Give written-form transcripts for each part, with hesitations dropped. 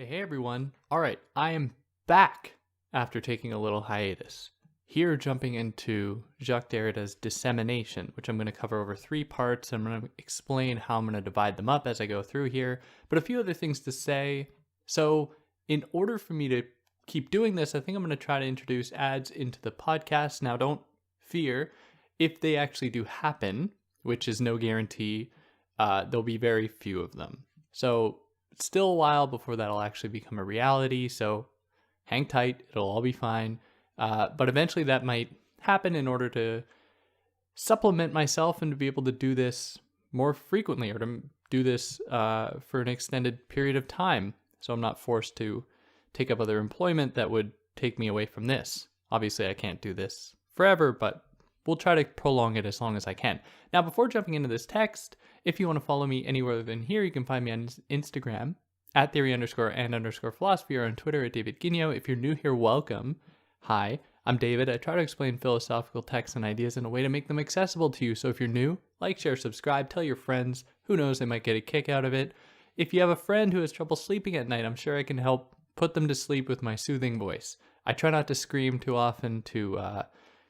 Hey everyone. All right, I am back after taking a little hiatus. Here, jumping into Jacques Derrida's Dissemination, which I'm going to cover over 3 parts. I'm going to explain how I'm going to divide them up as I go through here, but a few other things to say. So, in order for me to keep doing this, I think I'm going to try to introduce ads into the podcast. Now, don't fear, if they actually do happen, which is no guarantee, there'll be very few of them. So, it's still a while before that'll actually become a reality, so hang tight, it'll all be fine. But eventually that might happen in order to supplement myself and to be able to do this more frequently, or to do this for an extended period of time, so I'm not forced to take up other employment that would take me away from this. Obviously I can't do this forever, but we'll try to prolong it as long as I can. Now, before jumping into this text, if you want to follow me anywhere than here, you can find me on Instagram at @theory_and_philosophy, or on Twitter at David Guigno. If you're new here, welcome. Hi, I'm David. I try to explain philosophical texts and ideas in a way to make them accessible to you. So if you're new, like, share, subscribe, tell your friends. Who knows, they might get a kick out of it. If you have a friend who has trouble sleeping at night, I'm sure I can help put them to sleep with my soothing voice. I try not to scream too often to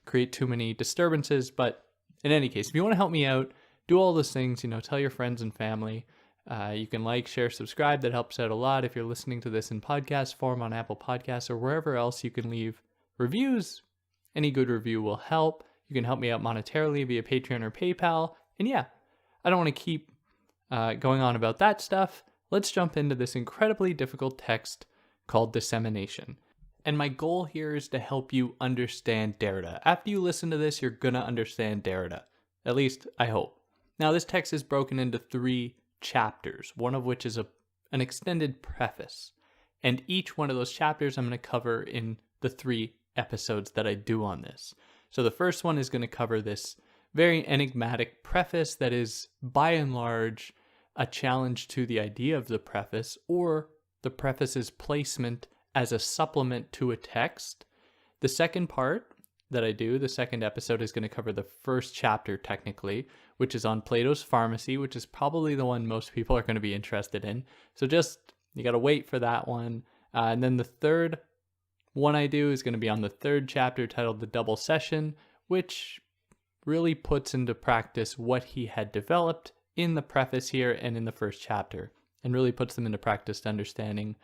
create too many disturbances, but in any case, if you want to help me out, do all those things, tell your friends and family. You can like, share, subscribe. That helps out a lot. If you're listening to this in podcast form on Apple Podcasts or wherever else, you can leave reviews. Any good review will help. You can help me out monetarily via Patreon or PayPal. And yeah, I don't want to keep going on about that stuff. Let's jump into this incredibly difficult text called Dissemination. And my goal here is to help you understand Derrida. After you listen to this, you're gonna understand Derrida. At least, I hope. Now, this text is broken into 3 chapters, one of which is an extended preface. And each one of those chapters I'm going to cover in the 3 episodes that I do on this. So the first one is going to cover this very enigmatic preface that is, by and large, a challenge to the idea of the preface, or the preface's placement as a supplement to a text. The second part that I do, the second episode, is going to cover the first chapter technically, which is on Plato's Pharmacy, which is probably the one most people are going to be interested in. So you got to wait for that one. And then the third one I do is going to be on the 3rd chapter, titled The Double Session, which really puts into practice what he had developed in the preface here and in the first chapter, and really puts them into practice to understanding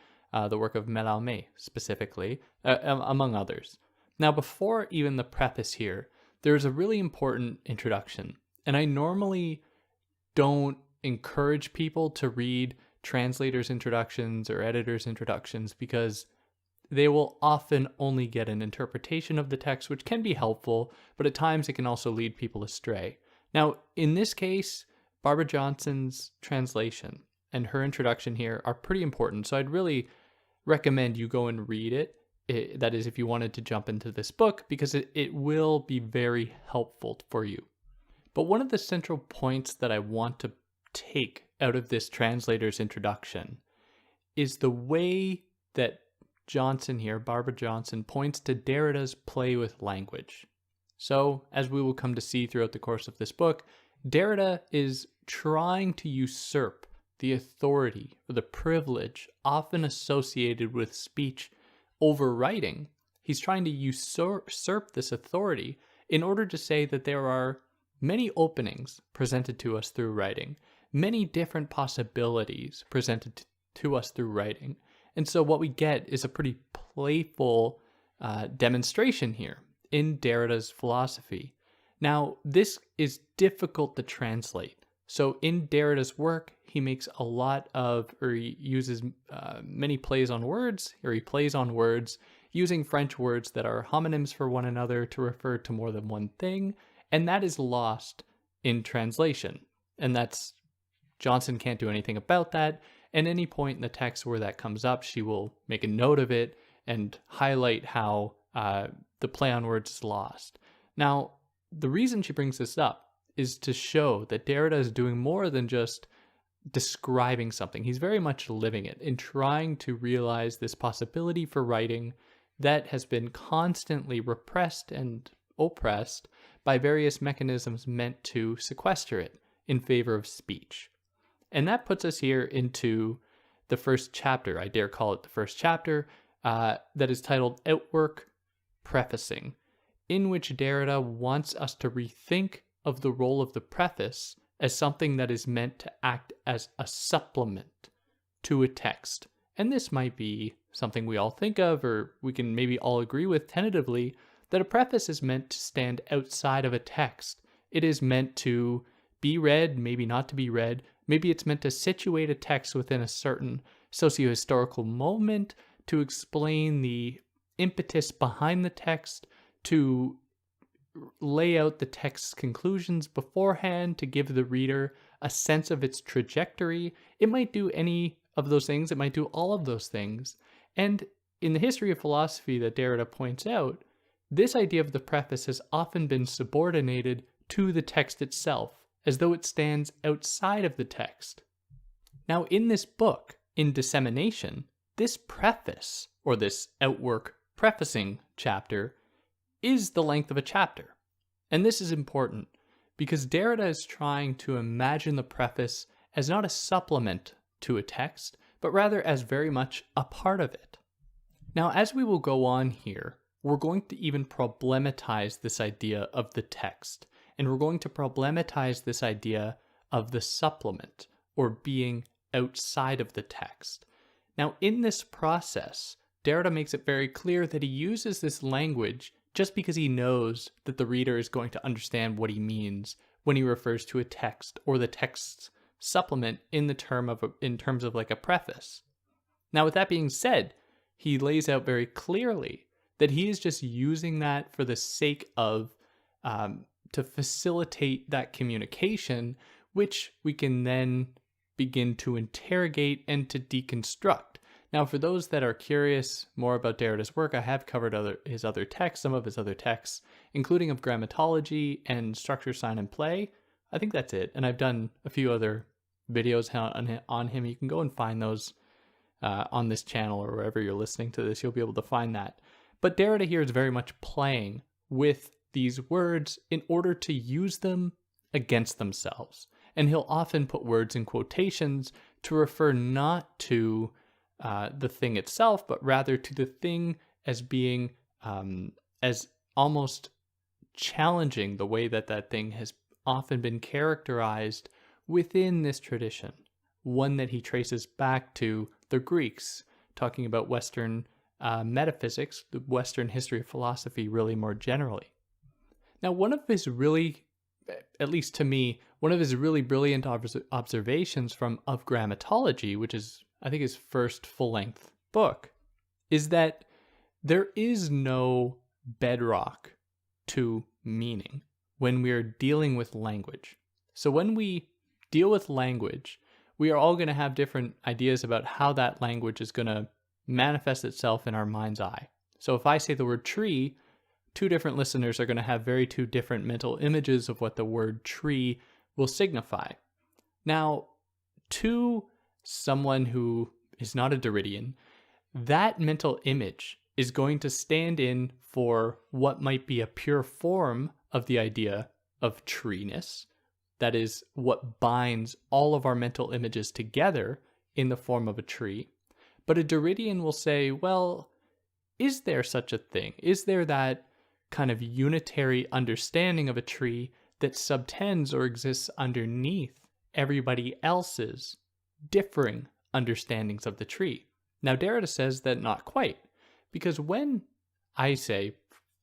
the work of Mallarmé specifically, among others. Now, before even the preface here, there's a really important introduction. And I normally don't encourage people to read translators' introductions or editors' introductions, because they will often only get an interpretation of the text, which can be helpful, but at times it can also lead people astray. Now, in this case, Barbara Johnson's translation and her introduction here are pretty important, so I'd really recommend you go and read it. That is, if you wanted to jump into this book, because it will be very helpful for you. But one of the central points that I want to take out of this translator's introduction is the way that Johnson here, Barbara Johnson, points to Derrida's play with language. So, as we will come to see throughout the course of this book, Derrida is trying to usurp the authority or the privilege often associated with speech over writing. He's trying to usurp this authority in order to say that there are many openings presented to us through writing, many different possibilities presented to us through writing. And so what we get is a pretty playful demonstration here in Derrida's philosophy. Now, this is difficult to translate. So in Derrida's work, he makes a lot of, or he uses many plays on words, or he plays on words using French words that are homonyms for one another to refer to more than one thing, and that is lost in translation. And Johnson can't do anything about that. At any point in the text where that comes up, she will make a note of it and highlight how the play on words is lost. Now, the reason she brings this up is to show that Derrida is doing more than just describing something. He's very much living it and trying to realize this possibility for writing that has been constantly repressed and oppressed by various mechanisms meant to sequester it in favor of speech. And that puts us here into the first chapter, I dare call it the first chapter, that is titled Outwork Prefacing, in which Derrida wants us to rethink of the role of the preface as something that is meant to act as a supplement to a text. And this might be something we all think of, or we can maybe all agree with tentatively, that a preface is meant to stand outside of a text. It is meant to be read, maybe not to be read. Maybe it's meant to situate a text within a certain socio-historical moment, to explain the impetus behind the text, to lay out the text's conclusions beforehand, to give the reader a sense of its trajectory. It might do any of those things. It might do all of those things. And in the history of philosophy that Derrida points out, this idea of the preface has often been subordinated to the text itself, as though it stands outside of the text. Now, in this book, in Dissemination, this preface, or this outwork prefacing chapter, is the length of a chapter. And this is important because Derrida is trying to imagine the preface as not a supplement to a text, but rather as very much a part of it. Now, as we will go on here, we're going to even problematize this idea of the text, and we're going to problematize this idea of the supplement, or being outside of the text. Now, in this process, Derrida makes it very clear that he uses this language just because he knows that the reader is going to understand what he means when he refers to a text or the text's supplement in terms of like a preface. Now, with that being said, he lays out very clearly that he is just using that for the sake of to facilitate that communication, which we can then begin to interrogate and to deconstruct. Now, for those that are curious more about Derrida's work, I have covered some of his other texts, including of grammatology and structure, sign, and play. I think that's it. And I've done a few other videos on him. You can go and find those on this channel or wherever you're listening to this. You'll be able to find that. But Derrida here is very much playing with these words in order to use them against themselves. And he'll often put words in quotations to refer not to the thing itself, but rather to the thing as being as almost challenging the way that that thing has often been characterized within this tradition, one that he traces back to the Greeks, talking about Western metaphysics, the Western history of philosophy really more generally. Now, one of his really, at least to me, one of his really brilliant observations from Of Grammatology, which is, I think, his first full-length book, is that there is no bedrock to meaning when we are dealing with language. So when we deal with language, we are all going to have different ideas about how that language is going to manifest itself in our mind's eye. So if I say the word tree, two different listeners are going to have two different mental images of what the word tree will signify. Now, to someone who is not a Derridian, that mental image is going to stand in for what might be a pure form of the idea of treeness. That is what binds all of our mental images together in the form of a tree. But a Derridian will say, well, is there such a thing? Is there that kind of unitary understanding of a tree that subtends or exists underneath everybody else's differing understandings of the tree? Now, Derrida says that not quite, because when I say,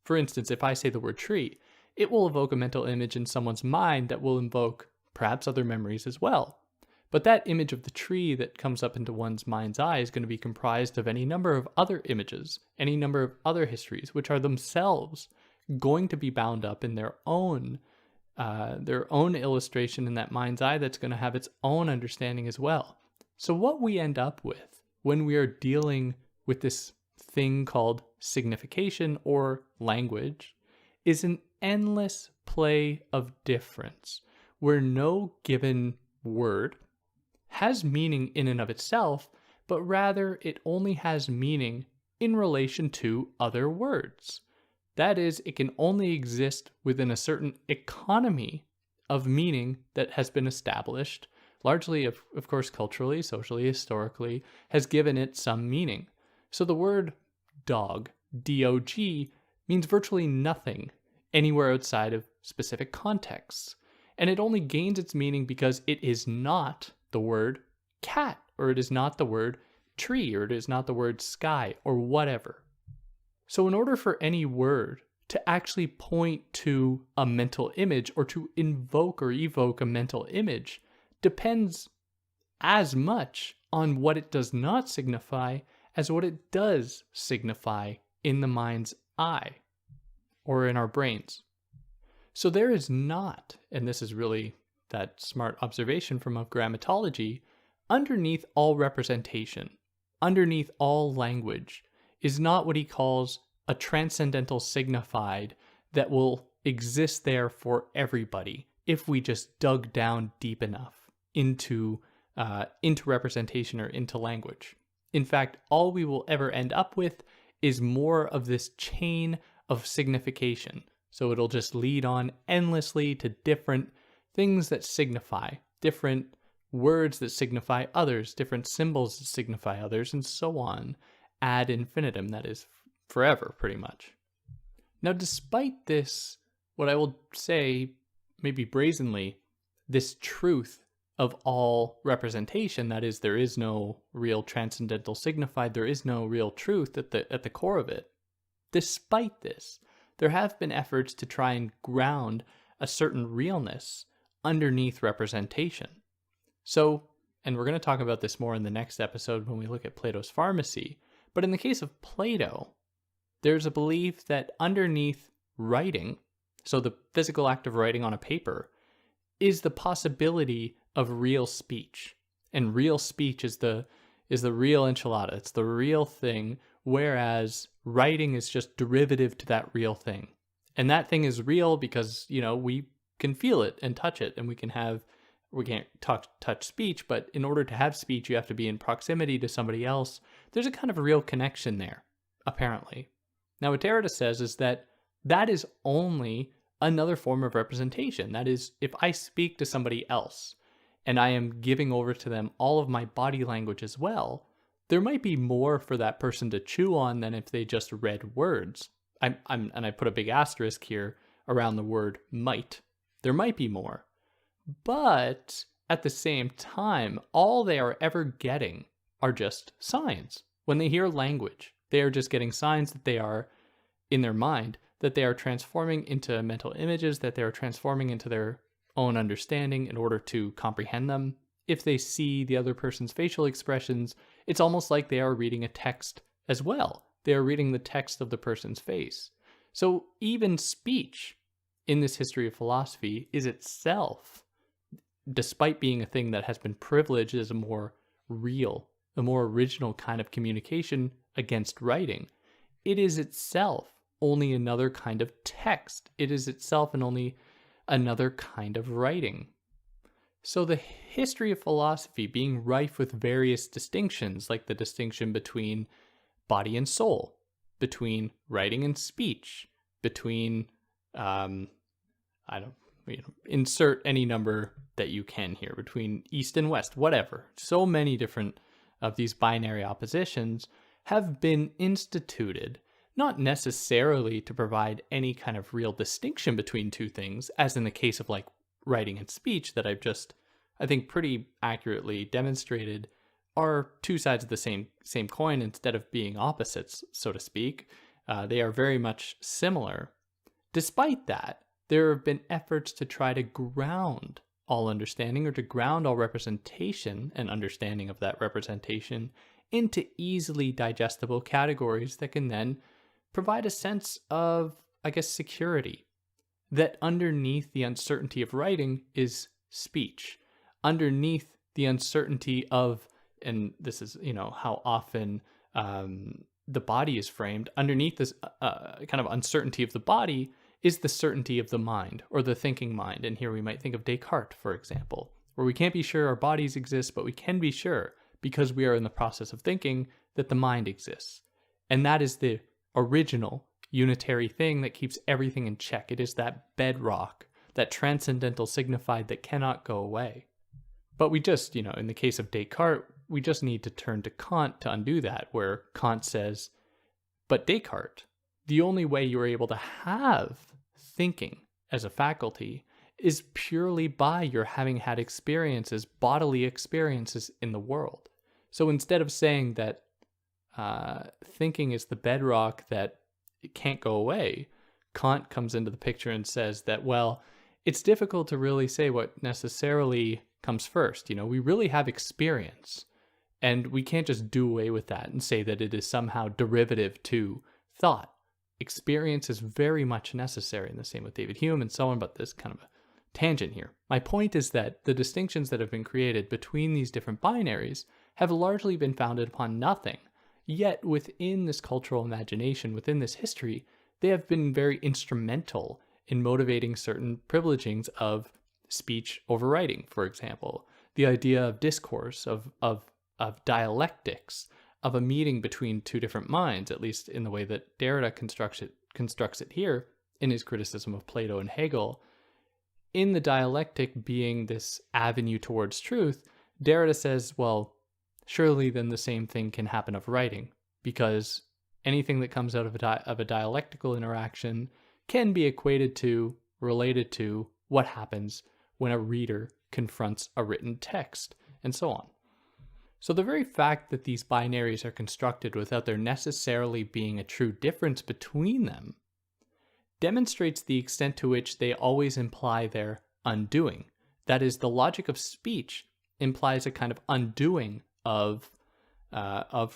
for instance, if I say the word tree, it will evoke a mental image in someone's mind that will invoke perhaps other memories as well. But that image of the tree that comes up into one's mind's eye is going to be comprised of any number of other images, any number of other histories, which are themselves going to be bound up in their own illustration in that mind's eye that's going to have its own understanding as well. So what we end up with when we are dealing with this thing called signification or language is an endless play of difference, where no given word has meaning in and of itself, but rather it only has meaning in relation to other words. That is, it can only exist within a certain economy of meaning that has been established largely, of course, culturally, socially, historically, has given it some meaning. So the word dog, D-O-G, means virtually nothing anywhere outside of specific contexts. And it only gains its meaning because it is not the word cat, or it is not the word tree, or it is not the word sky, or whatever. So in order for any word to actually point to a mental image or to invoke or evoke a mental image depends as much on what it does not signify as what it does signify in the mind's eye or in our brains. So there is not, and this is really that smart observation from a grammatology, underneath all representation, underneath all language, is not what he calls a transcendental signified that will exist there for everybody if we just dug down deep enough into representation or into language. In fact, all we will ever end up with is more of this chain of signification. So it'll just lead on endlessly to different things that signify, different words that signify others, different symbols that signify others, and so on, ad infinitum, that is forever, pretty much. Now, despite this, what I will say, maybe brazenly, this truth of all representation, that is, there is no real transcendental signified, there is no real truth at the core of it. Despite this, there have been efforts to try and ground a certain realness underneath representation. So, and we're going to talk about this more in the next episode when we look at Plato's pharmacy, but in the case of Plato, there's a belief that underneath writing, so the physical act of writing on a paper, is the possibility of real speech. And real speech is the real enchilada. It's the real thing, whereas writing is just derivative to that real thing. And that thing is real because, we can feel it and touch it, and we can't touch speech, but in order to have speech, you have to be in proximity to somebody else. There's a kind of real connection there, apparently. Now, what Derrida says is that is only another form of representation. That is, if I speak to somebody else and I am giving over to them all of my body language as well, there might be more for that person to chew on than if they just read words. And I put a big asterisk here around the word might. There might be more. But at the same time, all they are ever getting are just signs. When they hear language, they are just getting signs that they are, in their mind, that they are transforming into mental images, that they are transforming into their own understanding in order to comprehend them. If they see the other person's facial expressions, it's almost like they are reading a text as well. They are reading the text of the person's face. So even speech in this history of philosophy is itself, despite being a thing that has been privileged as a more real, a more original kind of communication against writing, it is itself only another kind of text. It is itself and only another kind of writing. So the history of philosophy being rife with various distinctions, like the distinction between body and soul, between writing and speech, between, insert any number that you can here, between East and West, whatever. So many different of these binary oppositions have been instituted, not necessarily to provide any kind of real distinction between two things, as in the case of like writing and speech that I've just, I think, pretty accurately demonstrated are two sides of the same coin instead of being opposites, so to speak. They are very much similar. Despite that, there have been efforts to try to ground all understanding, or to ground all representation and understanding of that representation into easily digestible categories that can then provide a sense of, security. That underneath the uncertainty of writing is speech. Underneath the uncertainty of, and this is, how often the body is framed, underneath this kind of uncertainty of the body is the certainty of the mind, or the thinking mind. And here we might think of Descartes, for example, where we can't be sure our bodies exist, but we can be sure, because we are in the process of thinking, that the mind exists. And that is the original unitary thing that keeps everything in check. It is that bedrock, that transcendental signified that cannot go away. But we just, in the case of Descartes, we just need to turn to Kant to undo that, where Kant says, but Descartes, the only way you're able to have thinking as a faculty is purely by your having had experiences, bodily experiences in the world. So instead of saying that thinking is the bedrock that it can't go away, Kant comes into the picture and says that, well, it's difficult to really say what necessarily comes first. We really have experience, and we can't just do away with that and say that it is somehow derivative to thought. Experience is very much necessary, and the same with David Hume and so on, but this kind of a tangent here. My point is that the distinctions that have been created between these different binaries have largely been founded upon nothing. Yet within this cultural imagination, within this history, they have been very instrumental in motivating certain privilegings of speech over writing, for example. The idea of discourse, of dialectics, of a meeting between two different minds, at least in the way that Derrida constructs it here in his criticism of Plato and Hegel. In the dialectic being this avenue towards truth, Derrida says, well, surely then the same thing can happen of writing, because anything that comes out of a dialectical interaction can be related to what happens when a reader confronts a written text, and so on. So the very fact that these binaries are constructed without there necessarily being a true difference between them demonstrates the extent to which they always imply their undoing. That is, the logic of speech implies a kind of undoing of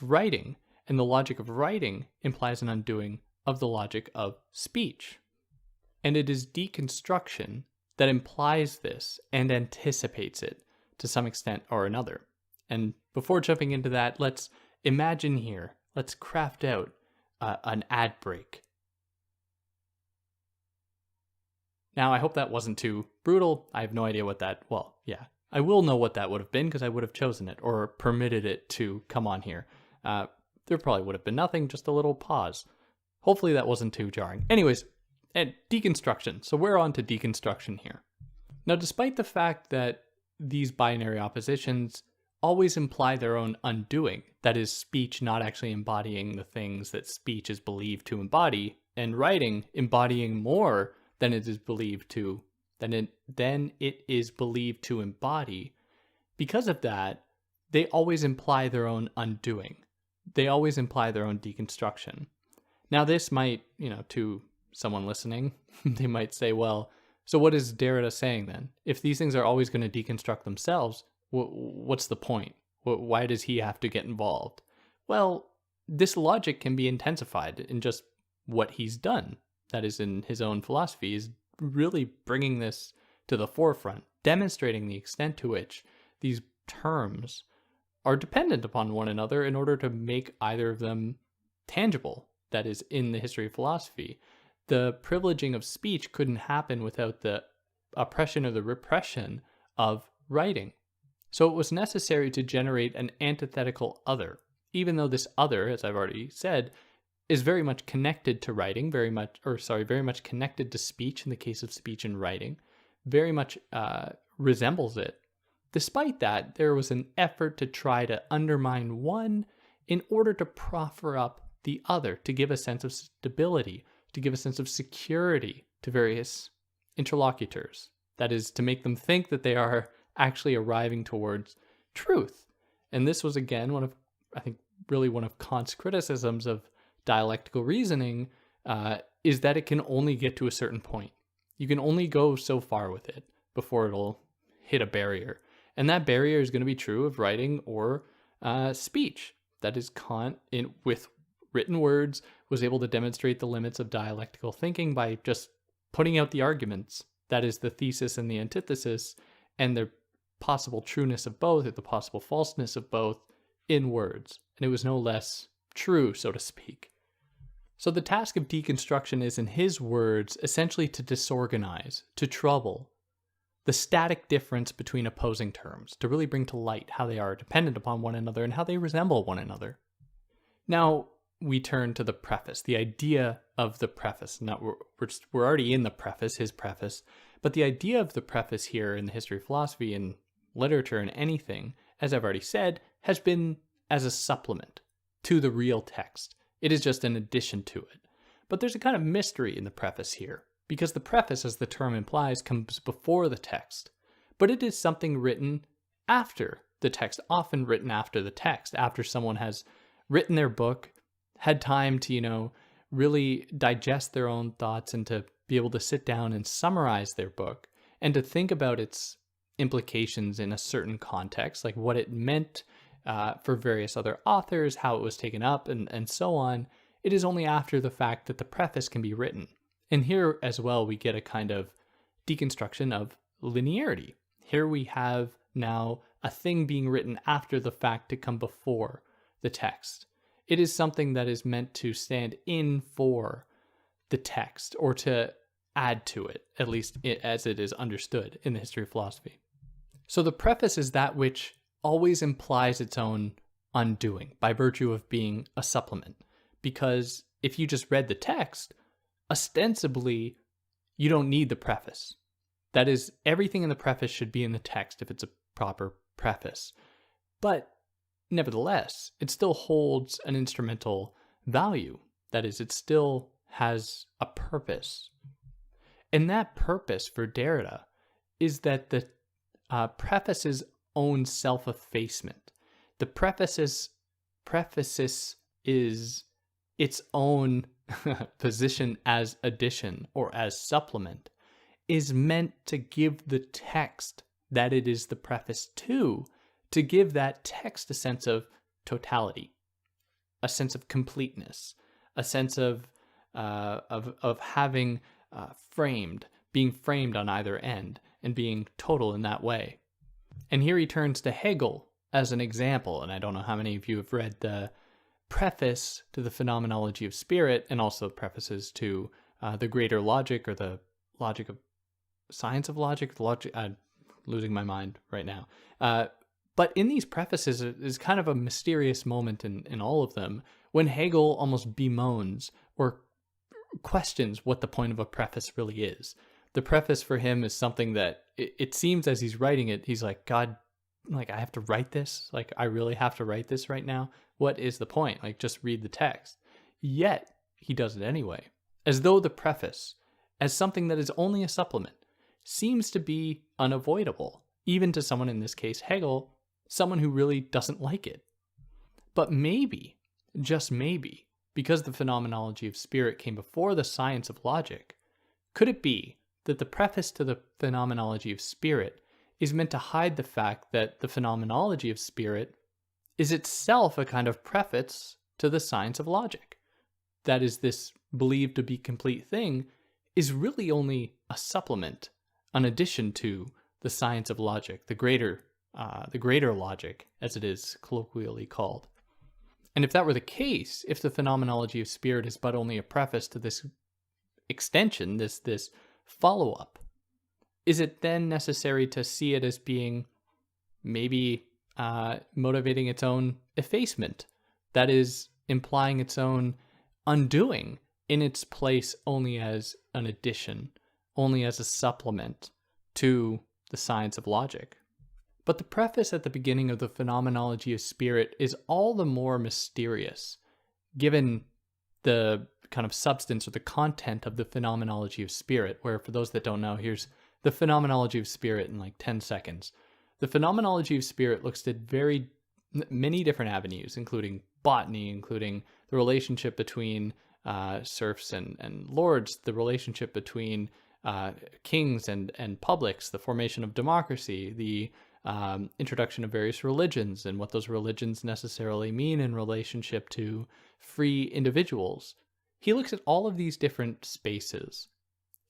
writing, and the logic of writing implies an undoing of the logic of speech. And it is deconstruction that implies this and anticipates it to some extent or another. And before jumping into that, let's imagine here, let's craft out an ad break. Now, I hope that wasn't too brutal. I have no idea what that, well, yeah, I will know what that would have been because I would have chosen it or permitted it to come on here. There probably would have been nothing, just a little pause. Hopefully that wasn't too jarring. Anyways, and deconstruction. So we're on to deconstruction here. Now, despite the fact that these binary oppositions always imply their own undoing, that is, speech not actually embodying the things that speech is believed to embody, and writing embodying more than it is believed to, than it is believed to embody. Because of that, they always imply their own undoing. They always imply their own deconstruction. Now, this might, to someone listening, they might say, well, so what is Derrida saying then? If these things are always going to deconstruct themselves, what's the point? Why does he have to get involved? Well, this logic can be intensified in just what he's done. That is, in his own philosophy, is really bringing this to the forefront, demonstrating the extent to which these terms are dependent upon one another in order to make either of them tangible. That is, in the history of philosophy, the privileging of speech couldn't happen without the oppression or the repression of writing. So it was necessary to generate an antithetical other, even though this other, as I've already said, is very much connected to writing, very much connected to speech in the case of speech and writing, very much resembles it. Despite that, there was an effort to try to undermine one in order to proffer up the other, to give a sense of stability, to give a sense of security to various interlocutors. That is, to make them think that they are actually arriving towards truth. And this was, again, one of Kant's criticisms of dialectical reasoning, is that it can only get to a certain point. You can only go so far with it before it'll hit a barrier. And that barrier is going to be true of writing or speech. That is, Kant, with written words, was able to demonstrate the limits of dialectical thinking by just putting out the arguments. That is, the thesis and the antithesis, and the possible trueness of both, or the possible falseness of both, in words. And it was no less true, so to speak. So the task of deconstruction is, in his words, essentially to disorganize, to trouble the static difference between opposing terms, to really bring to light how they are dependent upon one another and how they resemble one another. Now, we turn to the preface, the idea of the preface. Now, we're already in the preface, his preface, but the idea of the preface here in the history of philosophy, and literature and anything, as I've already said, has been as a supplement to the real text. It is just an addition to it. But there's a kind of mystery in the preface here, because the preface, as the term implies, comes before the text. But it is something written after the text, often written after the text, after someone has written their book, had time to, really digest their own thoughts and to be able to sit down and summarize their book and to think about its implications in a certain context, like what it meant for various other authors, how it was taken up, and so on. It is only after the fact that the preface can be written. And here as well, we get a kind of deconstruction of linearity. Here we have now a thing being written after the fact to come before the text. It is something that is meant to stand in for the text or to add to it, at least as it is understood in the history of philosophy. So the preface is that which always implies its own undoing by virtue of being a supplement. Because if you just read the text, ostensibly, you don't need the preface. That is, everything in the preface should be in the text if it's a proper preface. But nevertheless, it still holds an instrumental value. That is, it still has a purpose. And that purpose for Derrida is that the preface's own self-effacement. The preface is its own position as addition or as supplement, is meant to give the text that it is the preface to give that text a sense of totality, a sense of completeness, a sense of having being framed on either end and being total in that way. And here he turns to Hegel as an example, and I don't know how many of you have read the preface to the Phenomenology of Spirit and also prefaces to the Greater Logic or the Logic of Science of Logic. I'm losing my mind right now. But in these prefaces, it is kind of a mysterious moment in all of them when Hegel almost bemoans or questions what the point of a preface really is. The preface for him is something that it seems as he's writing it, he's like, God, like I have to write this? Like I really have to write this right now? What is the point? Like just read the text. Yet he does it anyway, as though the preface, as something that is only a supplement, seems to be unavoidable, even to someone, in this case Hegel, someone who really doesn't like it. But maybe, just maybe, because the Phenomenology of Spirit came before the Science of Logic, could it be that the preface to the Phenomenology of Spirit is meant to hide the fact that the Phenomenology of Spirit is itself a kind of preface to the Science of Logic? That is, this believed to be complete thing is really only a supplement, an addition to the Science of Logic, the greater logic, as it is colloquially called. And if that were the case, if the Phenomenology of Spirit is but only a preface to this extension, this follow-up, is it then necessary to see it as being maybe motivating its own effacement? That is, implying its own undoing in its place only as an addition, only as a supplement to the Science of Logic. But the preface at the beginning of the Phenomenology of Spirit is all the more mysterious, given the kind of substance or the content of the Phenomenology of Spirit, where, for those that don't know, here's the Phenomenology of Spirit in like 10 seconds. The Phenomenology of Spirit looks at very many different avenues, including botany, including the relationship between serfs and lords, the relationship between kings and publics, the formation of democracy, the introduction of various religions and what those religions necessarily mean in relationship to free individuals. He looks at all of these different spaces,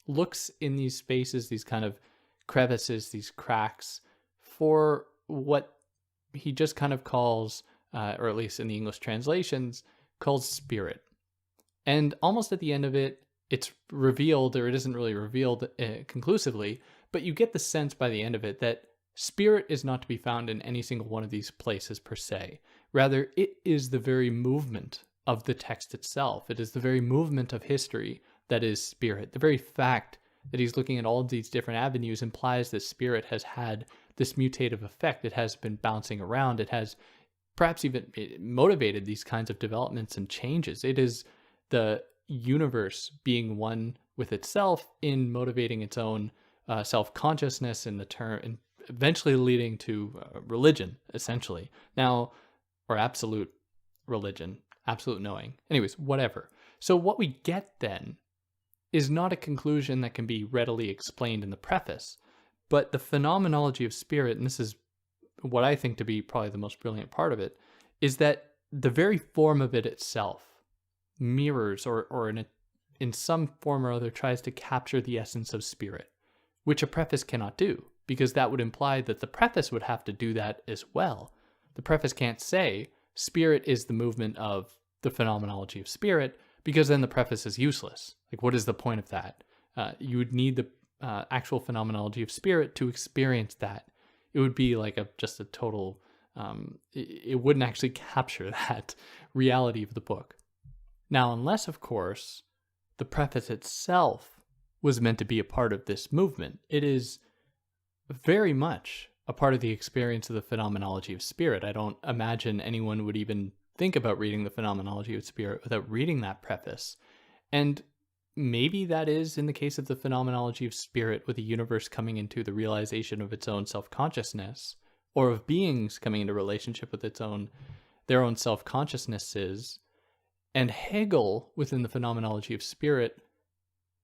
looks in these spaces, these kind of crevices, these cracks, for what he just kind of calls, or at least in the English translations, calls spirit. And almost at the end of it, it's revealed, or it isn't really revealed conclusively, but you get the sense by the end of it that spirit is not to be found in any single one of these places per se. Rather, it is the very movement of the text itself. It is the very movement of history that is spirit. The very fact that he's looking at all of these different avenues implies that spirit has had this mutative effect. It has been bouncing around. It has perhaps even motivated these kinds of developments and changes. It is the universe being one with itself in motivating its own self-consciousness in the term, and eventually leading to religion, essentially. Now, or absolute religion, absolute knowing. Anyways, whatever. So what we get then is not a conclusion that can be readily explained in the preface, but the phenomenology of spirit, and this is what I think to be probably the most brilliant part of it, is that the very form of it itself mirrors or in some form or other tries to capture the essence of spirit, which a preface cannot do, because that would imply that the preface would have to do that as well. The preface can't say spirit is the movement of the phenomenology of spirit, because then the preface is useless. Like, what is the point of that? You would need the actual phenomenology of spirit to experience that. It would be like just a total, it wouldn't actually capture that reality of the book. Now, unless, of course, the preface itself was meant to be a part of this movement, it is very much a part of the experience of the phenomenology of spirit. I don't imagine anyone would even think about reading the phenomenology of spirit without reading that preface. And maybe that is in the case of the phenomenology of spirit, with the universe coming into the realization of its own self-consciousness, or of beings coming into relationship with their own self-consciousnesses, and Hegel within the phenomenology of spirit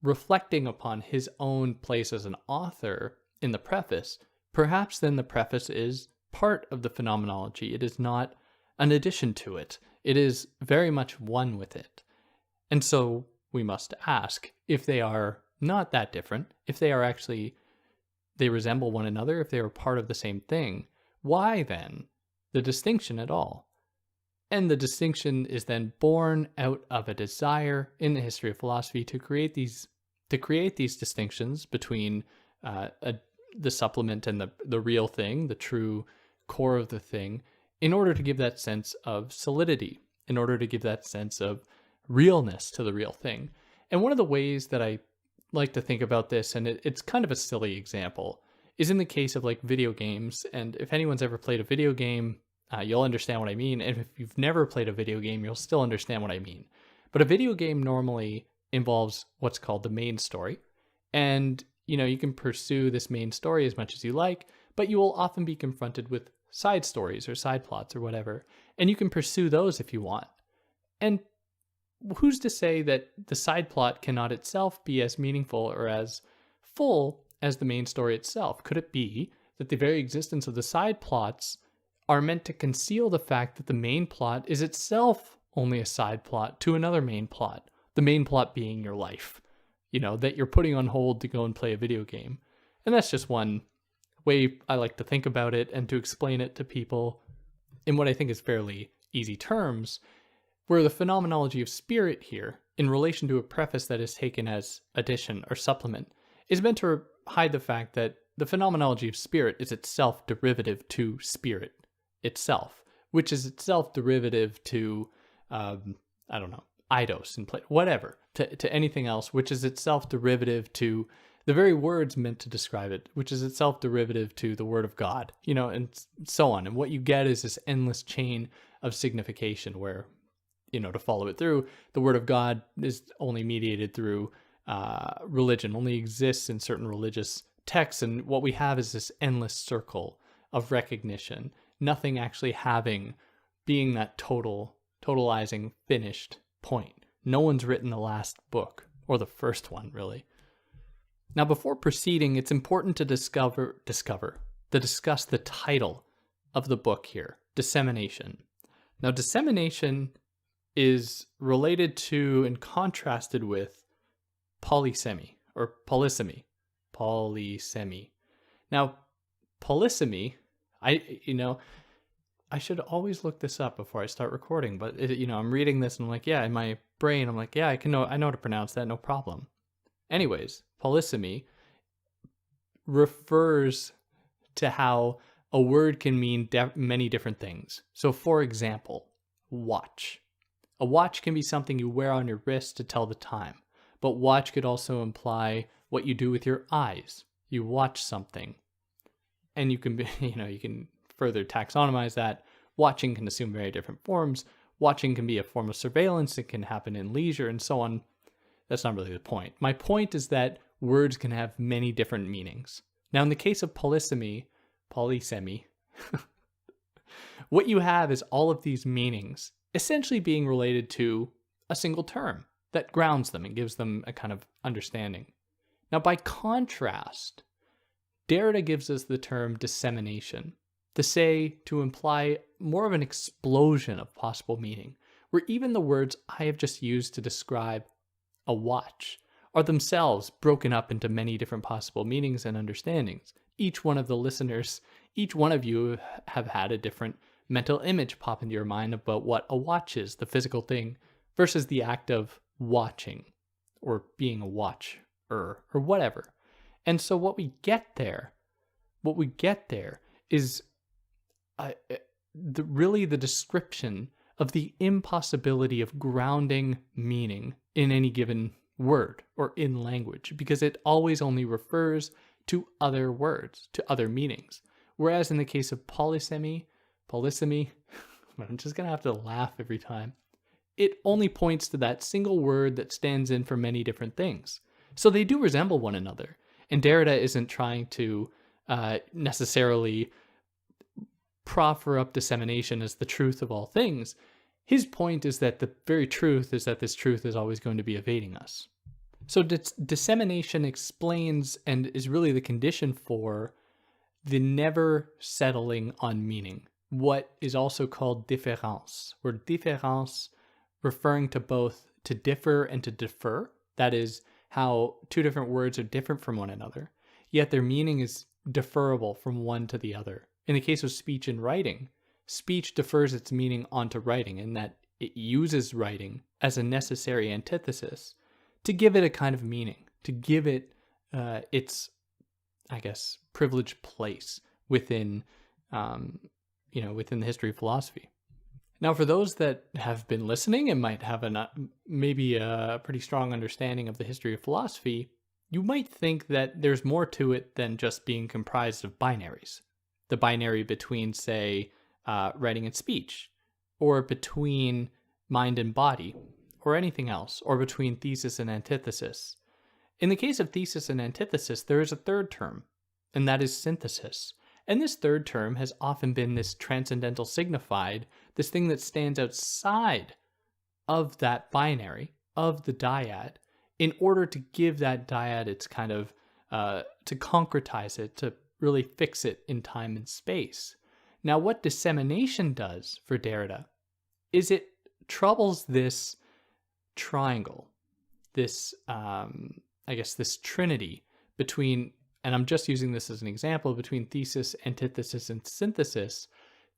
reflecting upon his own place as an author in the preface. Perhaps then the preface is part of the phenomenology. It is not an addition to it. It is very much one with it. And so we must ask, if they are not that different, if they are actually, they resemble one another, if they are part of the same thing, why then the distinction at all? And the distinction is then born out of a desire in the history of philosophy to create these distinctions between the supplement and the real thing, the true core of the thing, in order to give that sense of solidity, in order to give that sense of realness to the real thing. And one of the ways that I like to think about this, and it's kind of a silly example, is in the case of like video games. And if anyone's ever played a video game, you'll understand what I mean. And if you've never played a video game, you'll still understand what I mean. But a video game normally involves what's called the main story. And, you can pursue this main story as much as you like, but you will often be confronted with side stories or side plots or whatever. And you can pursue those if you want. And who's to say that the side plot cannot itself be as meaningful or as full as the main story itself? Could it be that the very existence of the side plots are meant to conceal the fact that the main plot is itself only a side plot to another main plot, the main plot being your life, that you're putting on hold to go and play a video game? And that's just one way I like to think about it and to explain it to people in what I think is fairly easy terms, where the phenomenology of spirit here, in relation to a preface that is taken as addition or supplement, is meant to hide the fact that the phenomenology of spirit is itself derivative to spirit itself, which is itself derivative to, eidos and play, whatever, to anything else, which is itself derivative to the very words meant to describe it, which is itself derivative to the word of God, and so on. And what you get is this endless chain of signification where, to follow it through, the word of God is only mediated through religion, only exists in certain religious texts. And what we have is this endless circle of recognition, nothing actually being that totalizing, finished point. No one's written the last book, or the first one, really. Now, before proceeding, it's important to discuss the title of the book here, Dissemination. Now, dissemination is related to and contrasted with polysemy, or polysemy. Polysemy. Now, polysemy, I should always look this up before I start recording, but I'm reading this and I'm like, yeah, in my brain, I'm like, yeah, I know how to pronounce that, no problem. Anyways, polysemy refers to how a word can mean many different things. So, for example, watch. A watch can be something you wear on your wrist to tell the time, but watch could also imply what you do with your eyes. You watch something. And you can be, you can further taxonomize that. Watching can assume very different forms. Watching can be a form of surveillance. It can happen in leisure and so on. That's not really the point. My point is that words can have many different meanings. Now, in the case of polysemy, what you have is all of these meanings essentially being related to a single term that grounds them and gives them a kind of understanding. Now, by contrast, Derrida gives us the term dissemination to imply more of an explosion of possible meaning, where even the words I have just used to describe a watch are themselves broken up into many different possible meanings and understandings. Each one of the listeners, each one of you have had a different mental image pop into your mind about what a watch is, the physical thing, versus the act of watching or being a watcher or whatever. And so what we get there is really the description of the impossibility of grounding meaning in any given word or in language, because it always only refers to other words, to other meanings. Whereas in the case of polysemy, I'm just going to have to laugh every time, it only points to that single word that stands in for many different things. So they do resemble one another. And Derrida isn't trying to necessarily proffer up dissemination as the truth of all things. His point is that the very truth is that this truth is always going to be evading us. So dissemination explains and is really the condition for the never settling on meaning, what is also called différance, where différance referring to both to differ and to defer, that is, how two different words are different from one another, yet their meaning is deferable from one to the other. In the case of speech and writing, speech defers its meaning onto writing in that it uses writing as a necessary antithesis to give it a kind of meaning, to give it its, privileged place within, within the history of philosophy. Now, for those that have been listening and might have maybe a pretty strong understanding of the history of philosophy, you might think that there's more to it than just being comprised of binaries. The binary between, say, writing and speech, or between mind and body, or anything else, or between thesis and antithesis. In the case of thesis and antithesis, there is a third term, and that is synthesis. And this third term has often been this transcendental signified, this thing that stands outside of that binary, of the dyad, in order to give that dyad its kind of, to concretize it, to really fix it in time and space. Now, what dissemination does for Derrida is it troubles this triangle, this, this trinity between, and I'm just using this as an example, between thesis, antithesis, and synthesis,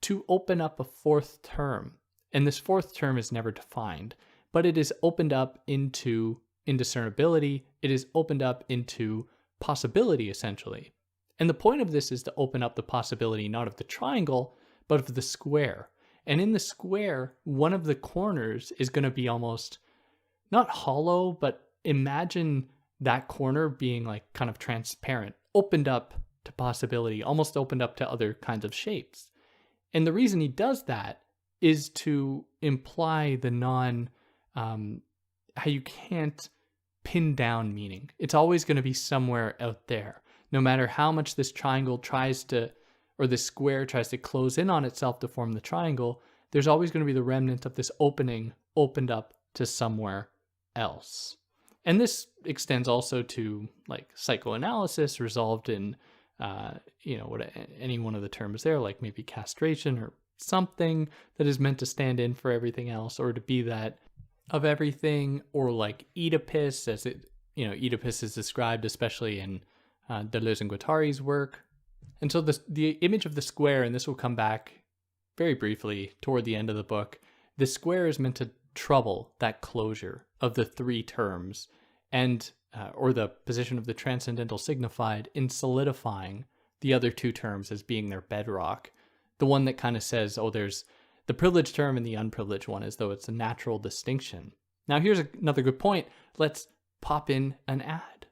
to open up a fourth term. And this fourth term is never defined, but it is opened up into indiscernibility. It is opened up into possibility, essentially. And the point of this is to open up the possibility not of the triangle, but of the square. And in the square, one of the corners is going to be almost, not hollow, but imagine that corner being like kind of transparent, opened up to possibility, almost opened up to other kinds of shapes. And the reason he does that is to imply the how you can't pin down meaning. It's always going to be somewhere out there. No matter how much this triangle tries to, or this square tries to close in on itself to form the triangle, there's always going to be the remnant of this opening opened up to somewhere else. And this extends also to like psychoanalysis resolved in, what any one of the terms there, like maybe castration or something that is meant to stand in for everything else or to be that of everything, or like Oedipus, as Oedipus is described especially in Deleuze and Guattari's work. And so the image of the square, and this will come back very briefly toward the end of the book, the square is meant to trouble that closure of the three terms and or the position of the transcendental signified in solidifying the other two terms as being their bedrock. The one that kind of says, oh, there's the privileged term and the unprivileged one, as though it's a natural distinction. Now, here's another good point. Let's pop in an ad.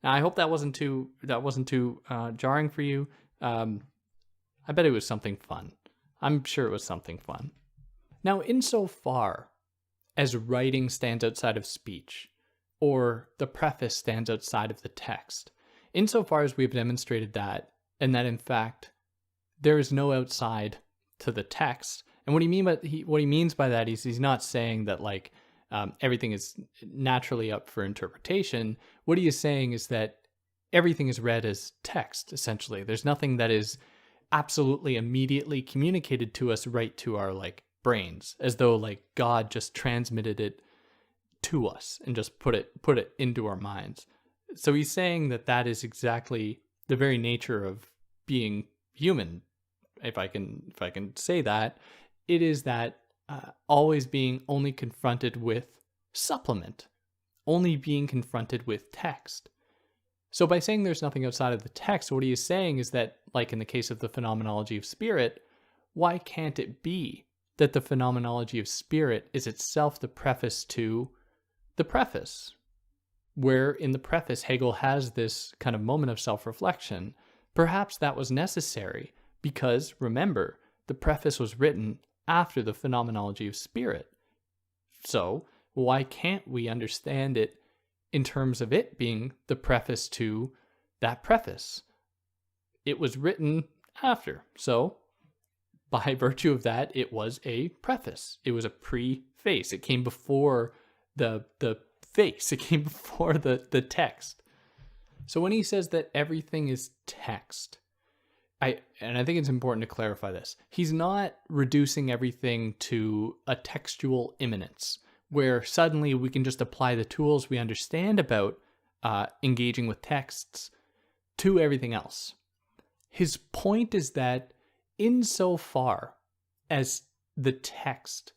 Now, I hope that wasn't too jarring for you. I bet it was something fun. I'm sure it was something fun. Now, insofar as writing stands outside of speech, or the preface stands outside of the text, insofar as we've demonstrated that, and that in fact there is no outside to the text. And what he means by that is he's not saying that like everything is naturally up for interpretation. What he is saying is that everything is read as text, essentially. There's nothing that is absolutely immediately communicated to us right to our like brains, as though like God just transmitted it to us and just put it into our minds. So he's saying that that is exactly the very nature of being human. If I can say that, it is that always being only confronted with supplement, only being confronted with text. So by saying there's nothing outside of the text, what he is saying is that, like in the case of the phenomenology of spirit, why can't it be that the phenomenology of spirit is itself the preface to the preface? Where in the preface, Hegel has this kind of moment of self-reflection. Perhaps that was necessary because, remember, the preface was written after the phenomenology of spirit. So why can't we understand it in terms of it being the preface to that preface? It was written after. So by virtue of that, it was a preface. It was a preface. It came before the face. It came before the text. So when he says that everything is text, I think it's important to clarify this. He's not reducing everything to a textual immanence, where suddenly we can just apply the tools we understand about engaging with texts to everything else. His point is that insofar as the text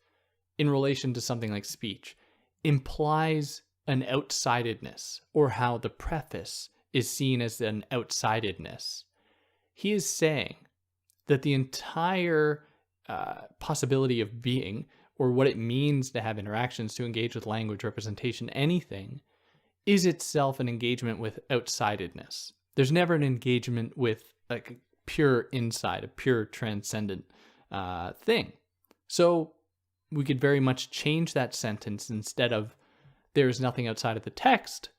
in relation to something like speech implies an outsidedness, or how the preface is seen as an outsidedness, he is saying that the entire possibility of being, or what it means to have interactions, to engage with language, representation, anything, is itself an engagement with outsidedness. There's never an engagement with like pure inside, a pure transcendent thing. So we could very much change that sentence instead of "there's nothing outside of the text,"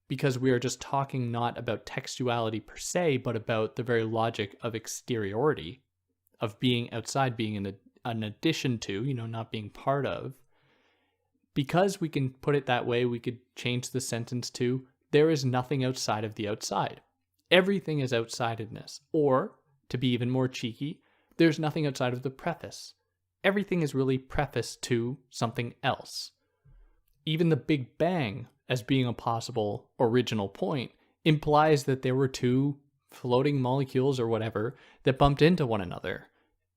because we are just talking not about textuality per se, but about the very logic of exteriority, of being outside, being an addition to, not being part of. Because we can put it that way, we could change the sentence to "there is nothing outside of the outside." Everything is outsidedness. Or, to be even more cheeky, there's nothing outside of the preface. Everything is really prefaced to something else. Even the Big Bang, as being a possible original point, implies that there were two floating molecules or whatever that bumped into one another.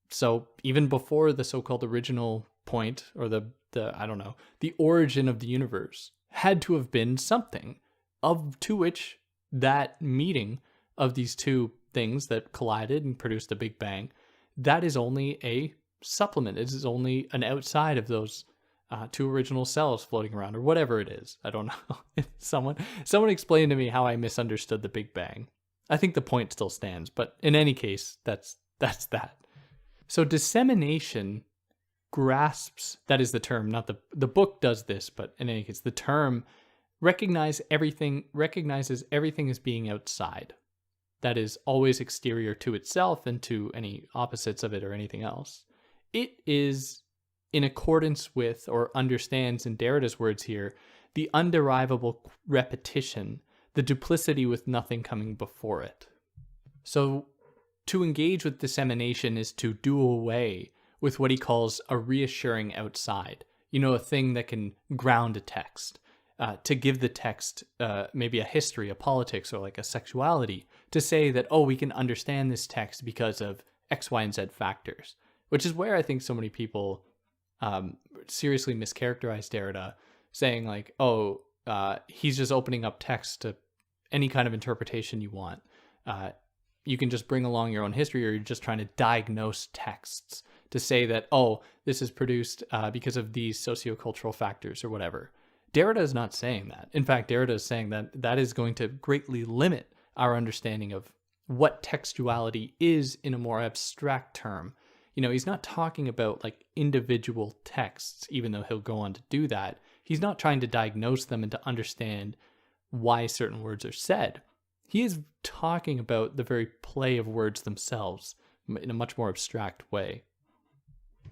So even before the so-called original point, or the origin of the universe, had to have been something to which that meeting of these two things that collided and produced the Big Bang, that is only a supplement. It is only an outside of those two original cells floating around, or whatever it is. I don't know. Someone explained to me how I misunderstood the Big Bang. I think the point still stands, but in any case, that's that. So dissemination grasps, that is the term, not the book does this, but in any case, the term recognizes everything as being outside. That is always exterior to itself and to any opposites of it or anything else. It is in accordance with, or understands in Derrida's words here, the underivable repetition, the duplicity with nothing coming before it. So to engage with dissemination is to do away with what he calls a reassuring outside, a thing that can ground a text, to give the text maybe a history, a politics, or like a sexuality, to say that, we can understand this text because of X, Y, and Z factors, which is where I think so many people seriously mischaracterize Derrida, saying like, he's just opening up text to any kind of interpretation you want. You can just bring along your own history, or you're just trying to diagnose texts to say that, this is produced because of these sociocultural factors or whatever. Derrida is not saying that. In fact, Derrida is saying that that is going to greatly limit our understanding of what textuality is in a more abstract term. He's not talking about like individual texts, even though he'll go on to do that. He's not trying to diagnose them and to understand why certain words are said. He is talking about the very play of words themselves in a much more abstract way.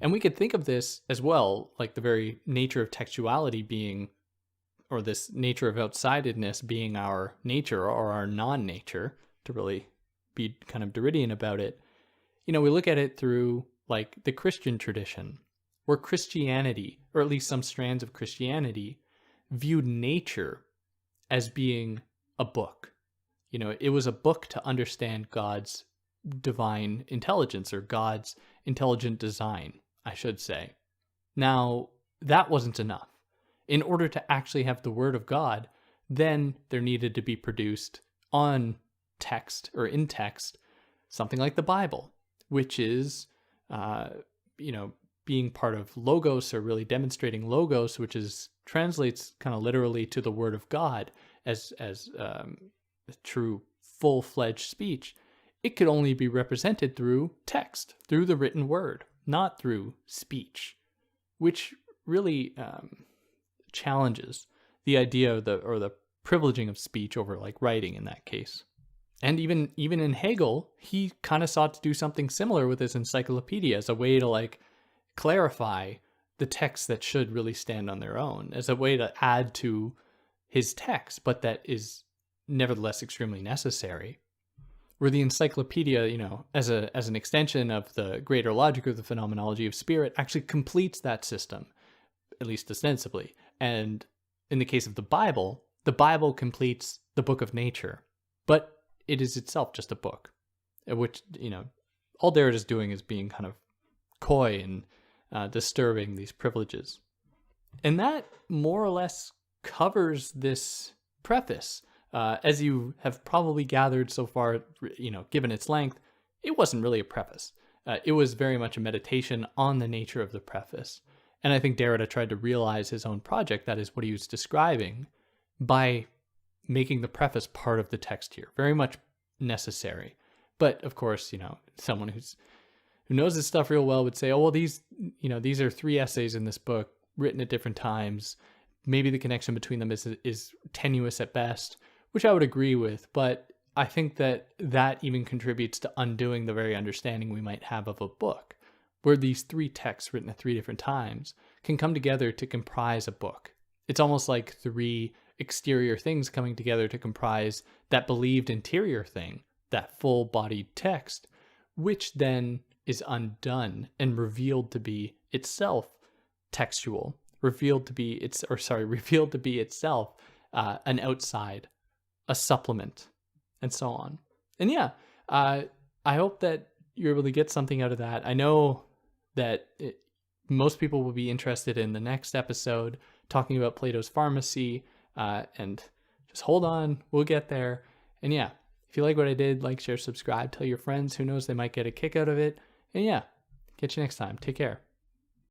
And we could think of this as well, like the very nature of textuality being, or this nature of outsidedness being our nature or our non-nature, to really be kind of Derridian about it. We look at it through like the Christian tradition, where Christianity, or at least some strands of Christianity, viewed nature as being a book. It was a book to understand God's divine intelligence, or God's intelligent design, I should say. Now, that wasn't enough. In order to actually have the Word of God, then there needed to be produced on text or in text something like the Bible, which is, being part of Logos, or really demonstrating Logos, which translates kind of literally to the Word of God as a true full-fledged speech. It could only be represented through text, through the written word, not through speech, which really challenges the idea of the privileging of speech over like writing in that case. And even in Hegel, he kind of sought to do something similar with his encyclopedia as a way to like clarify the texts that should really stand on their own, as a way to add to his text, but that is nevertheless extremely necessary. Where the encyclopedia, as an extension of the greater logic of the phenomenology of spirit, actually completes that system, at least ostensibly. And in the case of the Bible completes the book of nature, but it is itself just a book, which, all Derrida is doing is being kind of coy and disturbing these privileges. And that more or less covers this preface. As you have probably gathered so far, given its length, it wasn't really a preface. It was very much a meditation on the nature of the preface. And I think Derrida tried to realize his own project, that is what he was describing, by making the preface part of the text here. Very much necessary. But of course, someone who knows this stuff real well would say, oh, well, these are 3 essays in this book written at different times. Maybe the connection between them is tenuous at best, which I would agree with. But I think that even contributes to undoing the very understanding we might have of a book, where these 3 texts written at 3 different times can come together to comprise a book. It's almost like 3 exterior things coming together to comprise that believed interior thing, that full-bodied text, which then is undone and revealed to be itself textual, revealed to be itself an outside, a supplement, and so on. And yeah, I hope that you're able to get something out of that. I know that most people will be interested in the next episode talking about Plato's Pharmacy, and just hold on, we'll get there. And yeah, if you like what I did, like, share, subscribe, tell your friends. Who knows, they might get a kick out of it. And yeah, catch you next time. Take care.